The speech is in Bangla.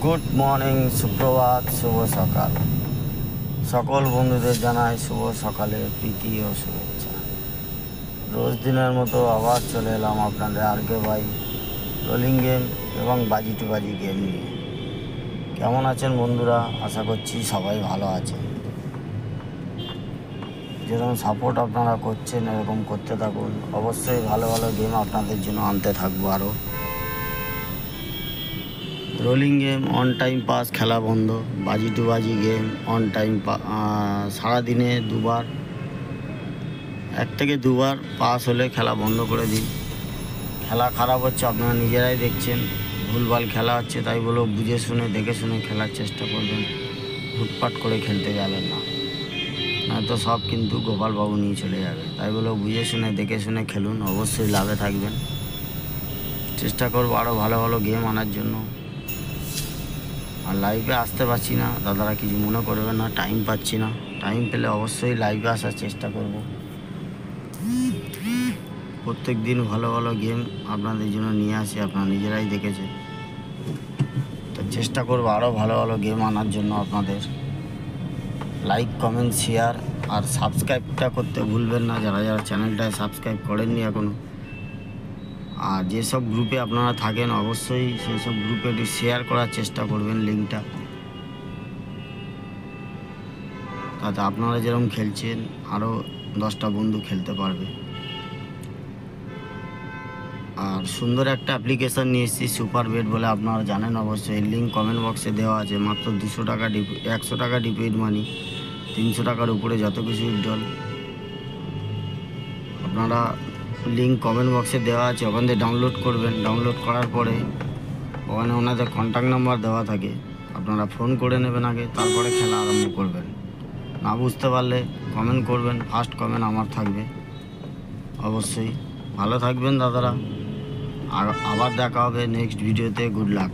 গুড মর্নিং, সুপ্রভাত, শুভ সকাল। সকল বন্ধুদের জানাই শুভ সকালের প্রীতি ও শুভেচ্ছা। রোজ দিনের মতো আবার চলে এলাম আপনাদের আরকে ভাই রোলিং গেম এবং বাজি টু বাজি গেম নিয়ে। কেমন আছেন বন্ধুরা? আশা করছি সবাই ভালো আছেন। যেরকম সাপোর্ট আপনারা করছেন এরকম করতে থাকুন। অবশ্যই ভালো ভালো গেম আপনাদের জন্য আনতে থাকবো আরও। Rolling game on time pass খেলা বন্ধ, বাজি টু বাজি গেম অন টাইম সারাদিনে দুবার, 1 থেকে 2 বার পাস হলে খেলা বন্ধ করে দিন। খেলা খারাপ হচ্ছে আপনারা নিজেরাই দেখছেন, ভুলভাল খেলা হচ্ছে, তাই বলো বুঝে শুনে দেখে শুনে খেলার চেষ্টা করবেন। হুটপাট করে খেলতে যাবেন না, নয়তো সব কিন্তু গোপালবাবু নিয়ে চলে যাবে। তাই বলো বুঝে শুনে দেখে শুনে খেলুন, অবশ্যই লাভে থাকবেন। চেষ্টা করবো আরও ভালো ভালো গেম আনার জন্য। আর লাইভে আসতে পারছি না, দাদারা কিছু মনে করবেন না, টাইম পাচ্ছি না। টাইম পেলে অবশ্যই লাইভে আসার চেষ্টা করব। প্রত্যেক দিন ভালো ভালো গেম আপনাদের জন্য নিয়ে আসি, আপনারা নিজেরাই দেখেছেন। তো চেষ্টা করবো আরও ভালো ভালো গেম আনার জন্য আপনাদের। লাইক, কমেন্ট, শেয়ার আর সাবস্ক্রাইবটা করতে ভুলবেন না, যারা যারা চ্যানেলটায় সাবস্ক্রাইব করেননি এখনও। আর যেসব গ্রুপে আপনারা থাকেন অবশ্যই সেই সব গ্রুপে একটু শেয়ার করার চেষ্টা করবেন লিঙ্কটা, তাতে আপনারা যেরকম খেলছেন আরও 10টা বন্ধু খেলতে পারবে। আর সুন্দর একটা অ্যাপ্লিকেশান নিয়ে এসেছি, সুপার বেট বলে, আপনারা জানেন অবশ্যই। লিঙ্ক কমেন্ট বক্সে দেওয়া আছে। মাত্র 200 টাকা 100 টাকা ডিপোজিট মানি, 300 টাকার উপরে যত কিছু উইথড্রল। আপনারা লিঙ্ক কমেন্ট বক্সে দেওয়া আছে, ওখান থেকে ডাউনলোড করবেন। ডাউনলোড করার পরে ওখানে ওনাদের কন্ট্যাক্ট নাম্বার দেওয়া থাকে, আপনারা ফোন করে নেবেন আগে, তারপরে খেলা আরম্ভ করবেন। না বুঝতে পারলে কমেন্ট করবেন, ফার্স্ট কমেন্ট আমার থাকবে। অবশ্যই ভালো থাকবেন দাদারা, আর আবার দেখা হবে নেক্সট ভিডিওতে। Good luck.